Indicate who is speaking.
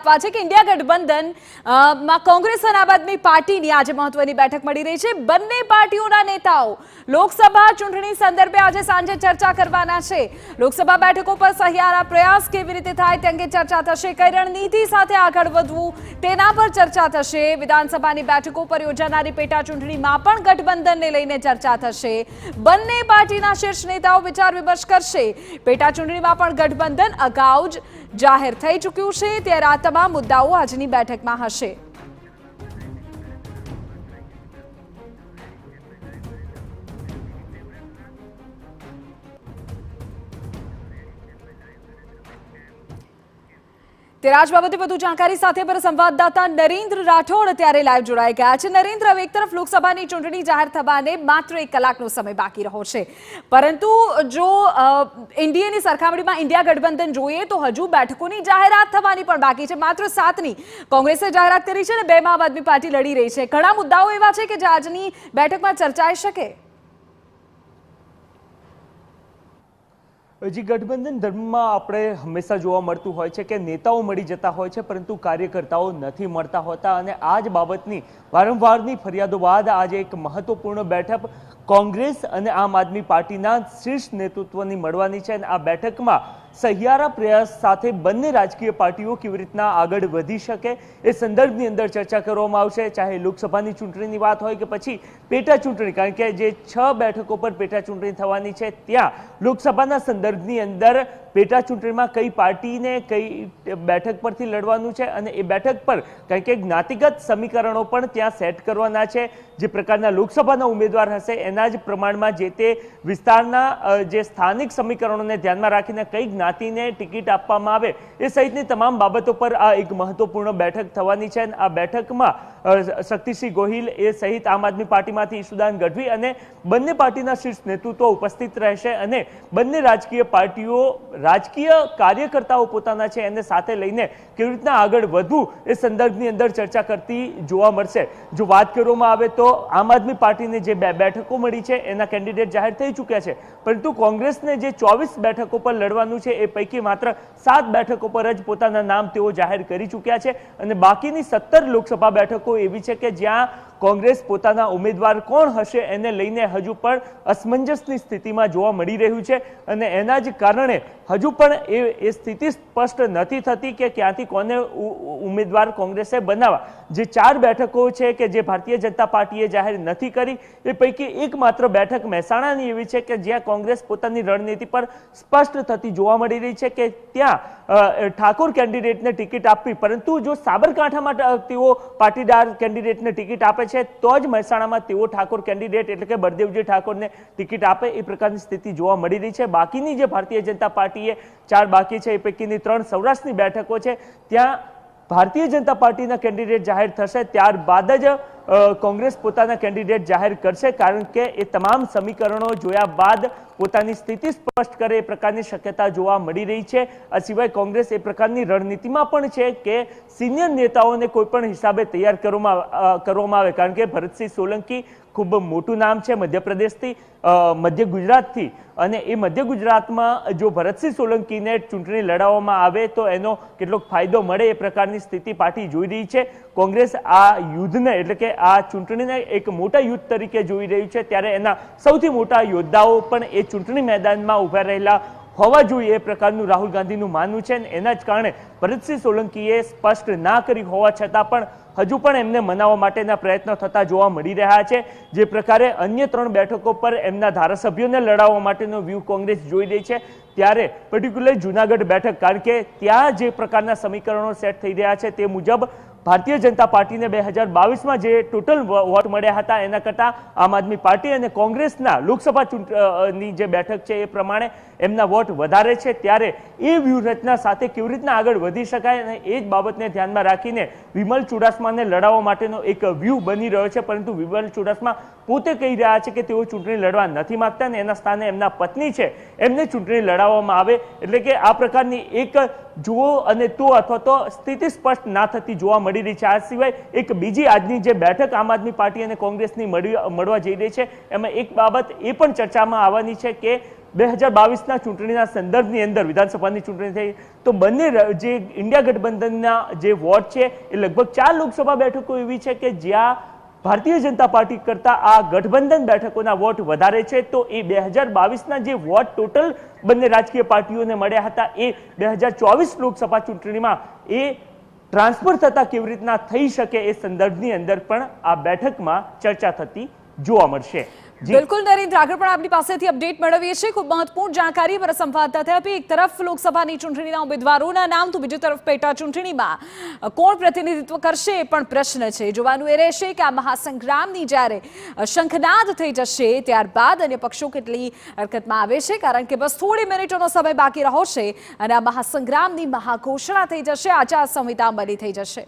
Speaker 1: આપવા છે કે ઇન્ડિયા ગઠબંધન માં કોંગ્રેસ અને આમ આદમી પાર્ટીની આજે મહત્વની બેઠક મળી રહી છે। બંને પાર્ટીઓના નેતાઓ લોકસભા ચૂંટણી સંદર્ભે આજે સાંજે ચર્ચા કરવાના છે। લોકસભા બેઠકો પર સહિયારા પ્રયાસ કેવી રીતે થાય તે અંગે ચર્ચા થશે। કઈ રણનીતિ સાથે આગળ વધવું તેના પર ચર્ચા થશે। વિધાનસભાની બેઠકો પર યોજાનારી પેટા ચૂંટણીમાં પણ ગઠબંધનને લઈને ચર્ચા થશે। બંને પાર્ટીના શીર્ષ નેતાઓ વિચાર વિમર્શ કરશે। પેટા ચૂંટણીમાં પણ ગઠબંધન અગાઉ જ જાહેર થઈ ચૂક્યું છે, ત્યારે આ તમામ મુદ્દાઓ આજની બેઠકમાં હશે। ત્યારે આજ બાબતે વધુ જાણકારી સાથે અમારા સંવાદદાતા નરેન્દ્ર રાઠોડ અત્યારે લાઈવ જોડાઈ ગયા છે। નરેન્દ્ર, હવે એક તરફ લોકસભાની ચૂંટણી જાહેર થવાને માત્ર 1 કલાકનો સમય બાકી રહ્યો છે, પરંતુ જો એનડીએની સરખામણીમાં ઇન્ડિયા ગઠબંધન જોઈએ તો હજુ બેઠકોની જાહેરાત થવાની પણ બાકી છે। માત્ર 7ની કોંગ્રેસે જાહેરાત કરી છે અને 2માં આમ આદમી પાર્ટી લડી રહી છે। ઘણા મુદ્દાઓ એવા છે કે જે આજની બેઠકમાં ચર્ચાઈ શકે।
Speaker 2: जी गठबंधन धर्म में આપણે હંમેશા જોવા મળતું હોય છે કે નેતાઓ મળી જતા હોય છે પરંતુ કાર્યકર્તાઓ નથી મળતા હોતા, અને આ જ બાબતની વારંવારની ફરિયાદો બાદ આજે એક મહત્વપૂર્ણ બેઠક કોંગ્રેસ અને આમ આદમી પાર્ટીના શીર્ષ નેતૃત્વની મળવાની છે। અને આ બેઠકમાં સહિયારા પ્રયાસ સાથે બંને રાજકીય પાર્ટીઓ કેવી રીતના આગળ વધી શકે એ સંદર્ભની અંદર ચર્ચા કરવામાં આવશે। ચાહે લોકસભાની ચૂંટણીની વાત હોય કે પછી પેટા ચૂંટણી, કારણ કે જે 6 બેઠકો પર પેટા ચૂંટણી થવાની છે ત્યાં લોકસભાના સંદર્ભની અંદર પેટા ચૂંટણીમાં કઈ પાર્ટીને કઈ બેઠક પરથી લડવાનું છે અને એ બેઠક પર કારણ કે જ્ઞાતિગત સમીકરણો પણ ત્યાં સેટ કરવાના છે। જે પ્રકારના લોકસભાના ઉમેદવાર હશે એના જ પ્રમાણમાં જે તે વિસ્તારના જે સ્થાનિક સમીકરણોને ધ્યાનમાં રાખીને કઈ જ્ઞાતિને ટિકિટ આપવામાં આવે એ સહિતની તમામ બાબતો પર આ એક મહત્વપૂર્ણ બેઠક થવાની છે। અને આ બેઠકમાં શક્તિસિંહ ગોહિલ એ સહિત આમ આદમી પાર્ટીમાંથી ઈશુદાન ગઢવી અને બંને પાર્ટીના શીર્ષ નેતૃત્વ ઉપસ્થિત રહેશે અને બંને રાજકીય પાર્ટીઓ રાજકીય કાર્યકર્તાઓ પોતાના છે એને સાથે લઈને કેવી રીતના આગળ વધવું એ સંદર્ભની અંદર ચર્ચા કરતી જોવા મળશે। જો વાત કરવામાં આવે તો આમ આદમી પાર્ટીને જે 2 બેઠકો મળી છે એના કેન્ડિડેટ જાહેર થઈ ચૂક્યા છે, પરંતુ કોંગ્રેસને જે 24 બેઠકો પર લડવાનું છે એ પૈકી માત્ર 7 બેઠકો પર જ પોતાના નામ તેઓ જાહેર કરી ચૂક્યા છે અને બાકીની 17 લોકસભા બેઠકો એવી છે કે જ્યાં કોંગ્રેસ પોતાના ઉમેદવાર કોણ હશે એને લઈને હજુ પણ અસમંજસની સ્થિતિમાં જોવા મળી રહ્યું છે અને એના જ કારણે હજુ પણ એ સ્થિતિ સ્પષ્ટ નથી થતી કે ક્યાંથી કોને ઉમેદવાર કોંગ્રેસે બનાવવા। જે 4 બેઠકો છે કે જે ભારતીય જનતા પાર્ટીએ જાહેર નથી કરી એ પૈકી એકમાત્ર બેઠક મહેસાણાની એવી છે કે જ્યાં કોંગ્રેસ પોતાની રણનીતિ પર સ્પષ્ટ થતી જોવા મળી રહી છે કે ત્યાં ઠાકોર કેન્ડિડેટને ટિકિટ આપવી, પરંતુ જો સાબરકાંઠામાં તેઓ પાટીદાર કેન્ડિડેટને ટિકિટ આપે છે તો જ મહેસાણામાં તેઓ ઠાકોર કેન્ડિડેટ એટલે કે બળદેવજી ઠાકોરને ટિકિટ આપે એ પ્રકારની સ્થિતિ જોવા મળી રહી છે। બાકીની જે ભારતીય જનતા પાર્ટીએ 4 બાકી છે એ પૈકીની 3 સૌરાષ્ટ્રની બેઠકો છે ત્યાં ભારતીય જનતા પાર્ટીના કેન્ડિડેટ જાહેર થશે ત્યારબાદ જ કોંગ્રેસ પોતાના કેન્ડિડેટ જાહેર કરશે, કારણ કે એ તમામ સમીકરણો જોયા બાદ પોતાની સ્થિતિ સ્પષ્ટ કરે એ પ્રકારની શક્યતા જોવા મળી રહી છે। આ સિવાય કોંગ્રેસ એ પ્રકારની રણનીતિમાં પણ છે કે સિનિયર નેતાઓને કોઈ પણ હિસાબે તૈયાર કરવામાં આવે, કારણ કે ભરતસિંહ સોલંકી ખૂબ મોટું નામ છે મધ્યપ્રદેશથી, મધ્ય ગુજરાતથી, અને એ મધ્ય ગુજરાતમાં જો ભરતસિંહ સોલંકીને ચૂંટણી લડાવવામાં આવે તો એનો કેટલોક ફાયદો મળે એ પ્રકારની સ્થિતિ પાર્ટી જોઈ રહી છે। કોંગ્રેસ આ યુદ્ધને એટલે કે આ ચૂંટણીને એક મોટા યુદ્ધ તરીકે જોઈ રહ્યું છે, ત્યારે એના સૌથી મોટા યોદ્ધાઓ પણ એ ચૂંટણી મેદાનમાં ઉભા રહેલા હોવા જોઈએ એ પ્રકારનું રાહુલ ગાંધીનું માનવું છે। એના જ કારણે ભરતસિંહ સોલંકીએ સ્પષ્ટ ના કરી હોવા છતાં પણ હજુ પણ એમને મનાવવા માટેના પ્રયત્નો થતા જોવા મળી રહ્યા છે। જે પ્રકારે અન્ય 3 બેઠકો પર એમના ધારાસભ્યોને લડાવવા માટેનો વ્યૂહ કોંગ્રેસ જોઈ રહી છે, ત્યારે પર્ટિક્યુલર જૂનાગઢ બેઠક, કારણ કે ત્યાં જે પ્રકારના સમીકરણો સેટ થઈ રહ્યા છે તે મુજબ ભારતીય જનતા પાર્ટીને 2022માં જે ટોટલ વોટ મળ્યા હતા એના કરતાં આમ આદમી પાર્ટી અને કોંગ્રેસના લોકસભા ચૂંટણીની જે બેઠક છે એ પ્રમાણે એમના વોટ વધારે છે, ત્યારે એ વ્યૂહરચના સાથે કેવી રીતના આગળ વધી શકાય અને એ જ બાબતને ધ્યાનમાં રાખીને વિમલ ચુડાસમાને લડાવવા માટેનો એક વ્યૂહ બની રહ્યો છે। પરંતુ વિમલ ચુડાસમા પોતે કહી રહ્યા છે કે તેઓ ચૂંટણી લડવા નથી માંગતા અને એના સ્થાને એમના પત્ની છે એમને ચૂંટણી લડાવવામાં આવે, એટલે કે આ પ્રકારની એક જુઓ અને તો અથવા તો સ્થિતિ સ્પષ્ટ ના થતી જોવા મળી રહી છે। આ સિવાય એક બીજી આજની જે બેઠક આમ આદમી પાર્ટી અને કોંગ્રેસની મળવા જઈ રહી છે એમાં એક બાબત એ પણ ચર્ચામાં આવવાની છે કે 2022ના ચૂંટણીના સંદર્ભની અંદર વિધાનસભાની ચૂંટણી થઈ તો બંને જે ઇન્ડિયા ગઠબંધનના જે વોટ છે એ લગભગ 4 લોકસભા બેઠકો એવી છે કે જ્યાં ભારતીય જનતા પાર્ટી કરતા આ ગઠબંધન બેઠકોના વોટ વધારે છે. તો એ 2022ના જે વોટ ટોટલ બંને રાજકીય પાર્ટીઓને મળ્યા હતા એ 2024 લોકસભા ચૂંટણીમાં એ ટ્રાન્સફર થતા કેવી રીતના થઈ શકે એ સંદર્ભની અંદર પણ આ બેઠકમાં ચર્ચા થતી જોવા મળશે.
Speaker 1: બિલકુલ નરેન્દ્ર, આગળ પણ આપની પાસેથી અપડેટ મેળવીએ છીએ. ખૂબ મહત્વપૂર્ણ જાણકારી પર સંવાદદાતા આપી. એક તરફ લોકસભાની ચૂંટણીના ઉમેદવારોના નામ તો બીજી તરફ પેટા ચૂંટણીમાં કોણ પ્રતિનિધિત્વ કરશે એ પણ પ્રશ્ન છે. જોવાનું એ રહેશે કે આ મહાસંગ્રામની જ્યારે શંખનાદ થઈ જશે ત્યારબાદ અન્ય પક્ષો કેટલી હરકતમાં આવે છે, કારણ કે બસ થોડી મિનિટોનો સમય બાકી રહ્યો છે અને આ મહાસંગ્રામની મહાઘોષણા થઈ જશે, આચાર સંહિતા અમલી થઈ જશે.